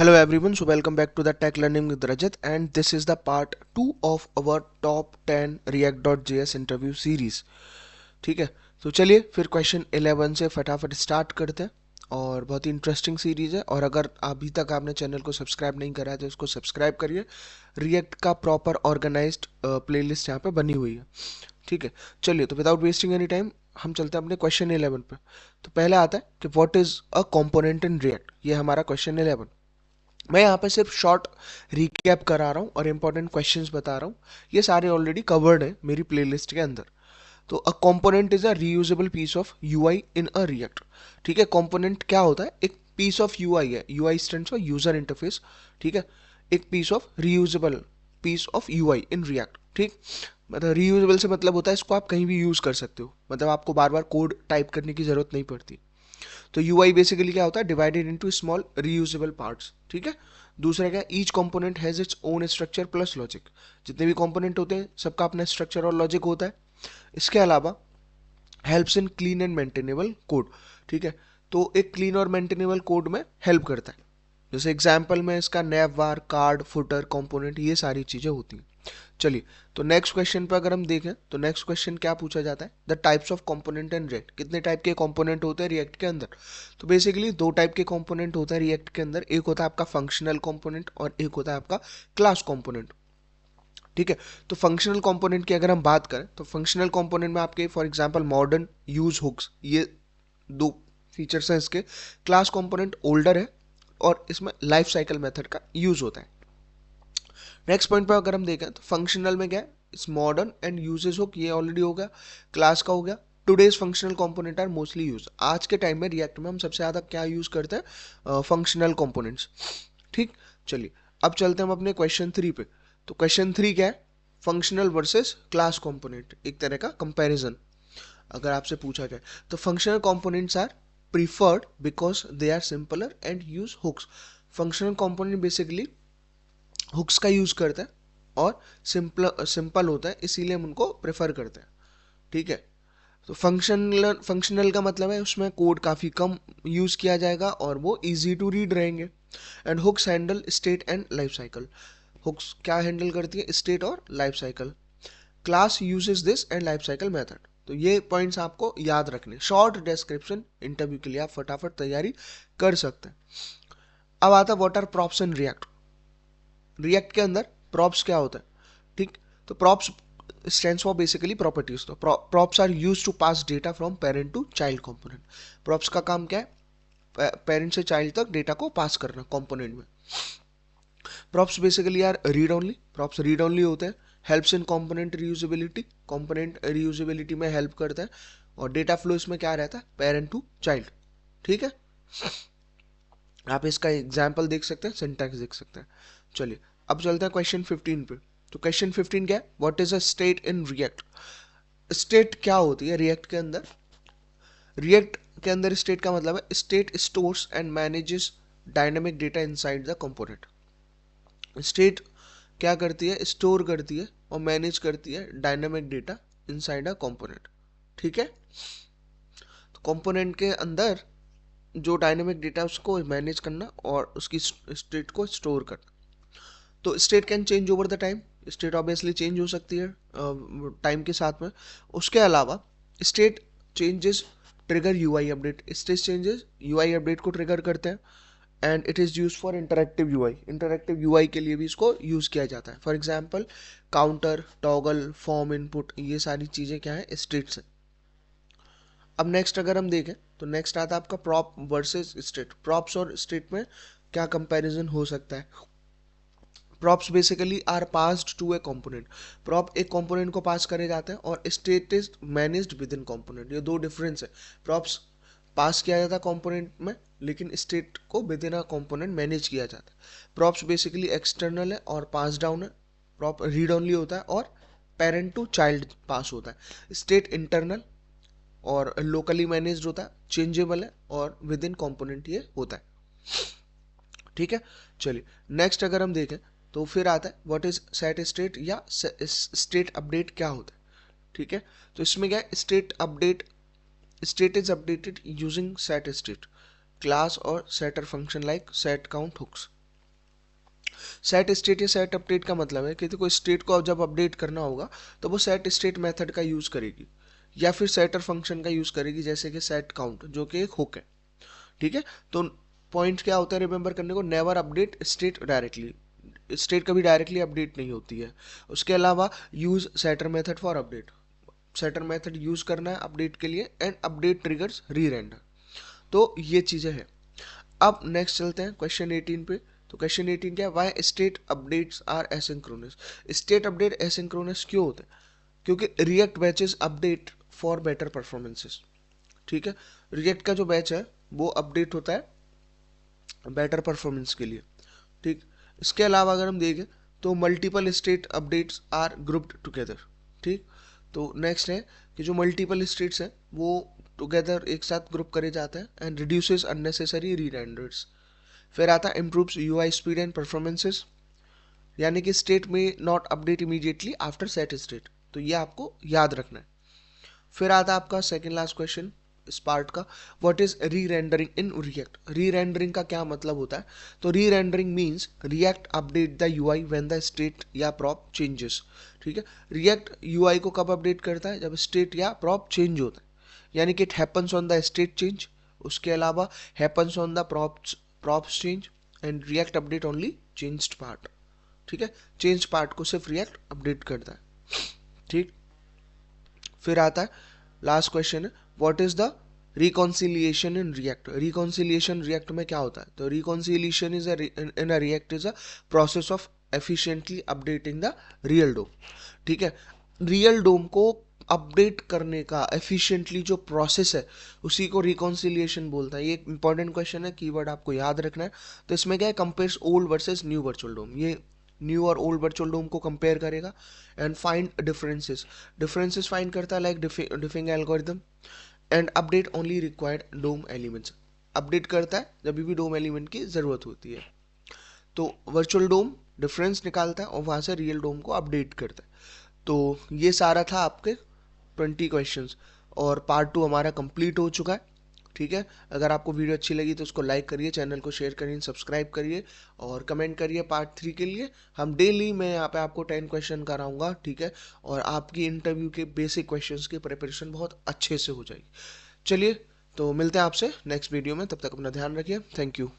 Hello everyone, so welcome back to the Tech Learning with Rajat, and this is the part 2 of our top 10 React.js interview series. ठीक है, तो चलिए फिर question 11 से फटाफट start करते हैं। और बहुत ही इंटरेस्टिंग सीरीज है, और अगर अभी तक आपने चैनल को सब्सक्राइब नहीं करा है तो इसको सब्सक्राइब करिए। रिएक्ट का प्रॉपर ऑर्गेनाइज्ड प्लेलिस्ट यहाँ पे बनी हुई है। ठीक है, चलिए तो विदाउट वेस्टिंग एनी टाइम हम चलते हैं अपने क्वेश्चन 11 पे। तो पहले आता है कि what is a component in React. ये हमारा क्वेश्चन 11। मैं यहाँ पे सिर्फ शॉर्ट रिकैप करा रहा हूँ और इंपॉर्टेंट क्वेश्चंस बता रहा हूँ। ये सारे ऑलरेडी कवर्ड है मेरी प्लेलिस्ट के अंदर। तो a component is a reusable piece of UI in a React. ठीक है, कंपोनेंट क्या होता है? एक पीस ऑफ यूआई है। UI stands for user interface. ठीक है, एक piece of reusable piece of UI in React. ठीक, मतलब रीयूजेबल से मतलब होता है इसको आप कहीं भी यूज कर सकते हो, मतलब आपको बार बार कोड टाइप करने की जरूरत नहीं पड़ती। तो यूआई बेसिकली क्या होता है? Divided into small reusable parts. ठीक है, दूसरा क्या? Each component has its own structure plus logic. जितने भी कंपोनेंट होते हैं सबका अपना स्ट्रक्चर और लॉजिक होता है। इसके अलावा helps in clean and maintainable code. ठीक है, तो एक क्लीन और मेंटेनेबल कोड में हेल्प करता है। जैसे एग्जाम्पल में इसका नैववार, कार्ड, फुटर कंपोनेंट, ये सारी चीजें होती हैं। चलिए, तो नेक्स्ट क्वेश्चन पे अगर हम देखें तो नेक्स्ट क्वेश्चन क्या पूछा जाता है? The types of component in React. कितने टाइप के कंपोनेंट होते हैं रिएक्ट के अंदर? तो बेसिकली दो टाइप के कंपोनेंट होते हैं रिएक्ट के अंदर। एक होता है आपका फंक्शनल कंपोनेंट और एक होता है आपका क्लास कंपोनेंट। ठीक है, तो फंक्शनल कंपोनेंट की अगर हम बात करें तो फंक्शनल कंपोनेंट में आपके for example modern, use, hooks, ये दो फीचर्स हैं इसके। क्लास कंपोनेंट ओल्डर है और इसमें लाइफ साइकिल मेथड का यूज होता है। नेक्स्ट पॉइंट पर अगर हम देखें तो फंक्शनल में क्या है? Is modern and uses hook, ये ऑलरेडी हो गया। क्लास का हो गया। Today's functional component are mostly use. आज के टाइम में रिएक्ट में हम सबसे ज्यादा क्या यूज करते हैं? Functional components. ठीक, चलिए अब चलते हैं हम अपने क्वेश्चन 3 पे। तो क्वेश्चन 3 क्या है? फंक्शनल वर्सेस क्लास कंपोनेंट, एक तरह का कंपैरिजन अगर आपसे पूछा जाए। तो functional components are preferred because they are simpler and use hooks. Functional component basically hooks का यूज करता है और सिंपल सिंपल होता है, इसीलिए हम उनको प्रेफर करते हैं। ठीक है, तो फंक्शनल का मतलब है उसमें कोड काफ़ी कम यूज़ किया जाएगा और वो इजी टू रीड रहेंगे। And hooks handle state and life cycle. Hooks क्या हैंडल करती है? स्टेट और life cycle. Class uses this and life cycle method. तो ये पॉइंट्स आपको याद रखने। शॉर्ट डिस्क्रिप्शन इंटरव्यू के लिए आप फटाफट तैयारी कर सकते हैं। अब आता है what are props in React. React के अंदर प्रॉप्स क्या होता है? ठीक, तो props stands for basically properties. तो props are use to pass data from parent to child component. Props का काम क्या है? पेरेंट से चाइल्ड तक डेटा को पास करना कंपोनेंट में। Props basically are read only. Props read only होते हैं। Helps in component reusability. Component reusability में हेल्प करता है। और डेटा फ्लो इसमें क्या रहता है? Parent to child. ठीक है, आप इसका एग्जाम्पल देख सकते हैं, सिंटैक्स देख सकते हैं। चलिए अब चलते हैं क्वेश्चन 15 पे। तो क्वेश्चन 15 क्या है? What is a state in React. State क्या होती है रिएक्ट के अंदर? रिएक्ट के अंदर स्टेट का मतलब है state stores and manages dynamic data inside the component. State क्या करती है? स्टोर करती है और मैनेज करती है dynamic data inside a component. ठीक है, तो कंपोनेंट के अंदर जो डायनेमिक डेटा उसको मैनेज करना और उसकी स्टेट को स्टोर करना। तो state can change over the time. State obviously change हो सकती है टाइम के साथ में। उसके अलावा state changes trigger UI update. State changes UI update को ट्रिगर करते हैं। And it is use for interactive UI. Interactive UI के लिए भी इसको यूज़ किया जाता है। For example counter, toggle, form input, ये सारी चीज़ें क्या है? स्टेट्स हैं। अब नेक्स्ट अगर हम देखें तो नेक्स्ट आता है आपका प्रॉप वर्सेस स्टेट। प्रॉप्स और स्टेट में क्या कंपैरिजन हो सकता है? Props basically are passed to a component. Prop एक कंपोनेंट को पास करे जाते हैं और state is managed within component. ये दो डिफरेंस है। प्रॉप्स पास किया जाता है कंपोनेंट में, लेकिन स्टेट को with in a component manage किया जाता है। प्रॉप्स बेसिकली एक्सटर्नल है और पास डाउन है। प्रॉप रीड ओनली होता है और पेरेंट टू चाइल्ड पास होता है। स्टेट इंटरनल और लोकली मैनेज्ड होता है, चेंजेबल है और विद इन कॉम्पोनेंट ये होता है। ठीक है, चलिए नेक्स्ट अगर हम देखें तो फिर आता है व्हाट इज सेट स्टेट या स्टेट अपडेट क्या होता है। ठीक है, तो इसमें क्या है? State update, state is updated using set state class और setter function like set count hooks. Set state या सेट अपडेट का मतलब है कि तो कोई स्टेट को जब अपडेट करना होगा तो वो सेट स्टेट मेथड का यूज़ करेगी या फिर सेटर फंक्शन का यूज़ करेगी, जैसे कि सेट काउंट जो कि एक हुक है। ठीक है, तो पॉइंट क्या होता है रिमेंबर करने को, never update state directly, state कभी डायरेक्टली अपडेट नहीं होती है। उसके अलावा use setter method for update, setter method use करना है अपडेट के लिए, and update triggers re render. तो ये चीज़ें हैं। अब नेक्स्ट चलते हैं क्वेश्चन 18 पे। तो क्वेश्चन 18 क्या है, why state updates are asynchronous. State update asynchronous क्यों होते हैं? क्योंकि React batches update for better performances. ठीक है, रिएक्ट का जो बैच है वो अपडेट होता है बेटर परफॉर्मेंस के लिए। ठीक, इसके अलावा अगर हम देखें तो multiple state updates are grouped together. ठीक, तो नेक्स्ट है कि जो मल्टीपल स्टेट्स हैं वो टुगेदर एक साथ ग्रुप करे जाते हैं एंड रिड्यूसेस अननेसेसरी रीरेंडर्स। फिर आता है improves UI speed and performances, यानी कि स्टेट में not update immediately after set state, तो ये आपको याद रखना है। फिर आता है आपका सेकंड लास्ट क्वेश्चन इस पार्ट का, व्हाट इज री रेंडरिंग इन रिएक्ट। री रेंडरिंग का क्या मतलब होता है? तो री rendering means react update the UI when the state या प्रॉप चेंजेस। ठीक है, रिएक्ट यूआई को कब अपडेट करता है? जब स्टेट या प्रॉप चेंज होता है, यानी कि it happens on the state change, उसके अलावा happens on the props change, and react update only changed part. ठीक है, चेंज पार्ट को सिर्फ रिएक्ट अपडेट करता है। ठीक, फिर आता है लास्ट क्वेश्चन है, what is the reconciliation in React. Reconciliation React में क्या होता है? तो reconciliation is in a React is a process of efficiently updating the real DOM. ठीक है, रियल डोम को अपडेट करने का एफिशिएंटली जो प्रोसेस है उसी को रिकॉन्सिलिएशन बोलता है। ये एक इंपॉर्टेंट क्वेश्चन है, कीवर्ड आपको याद रखना है। तो इसमें क्या है, compares old versus new virtual DOM, ये न्यू और ओल्ड वर्चुअल डोम को कंपेयर करेगा and find differences, differences find करता है like diffing algorithm, and update only required DOM elements, update करता है जब भी डोम एलिमेंट की ज़रूरत होती है। तो वर्चुअल डोम डिफरेंस निकालता है और वहाँ से रियल डोम को अपडेट करता है। तो ये सारा था आपके 20 क्वेश्चंस, और पार्ट 2 हमारा कंप्लीट हो चुका है। ठीक है, अगर आपको वीडियो अच्छी लगी तो उसको लाइक करिए, चैनल को शेयर करिए, सब्सक्राइब करिए और कमेंट करिए पार्ट 3 के लिए। हम डेली मैं यहाँ पे आपको 10 क्वेश्चन कराऊंगा। ठीक है, और आपकी इंटरव्यू के बेसिक क्वेश्चंस की प्रिपरेशन बहुत अच्छे से हो जाएगी। चलिए, तो मिलते हैं आपसे नेक्स्ट वीडियो में, तब तक अपना ध्यान रखिए। Thank you.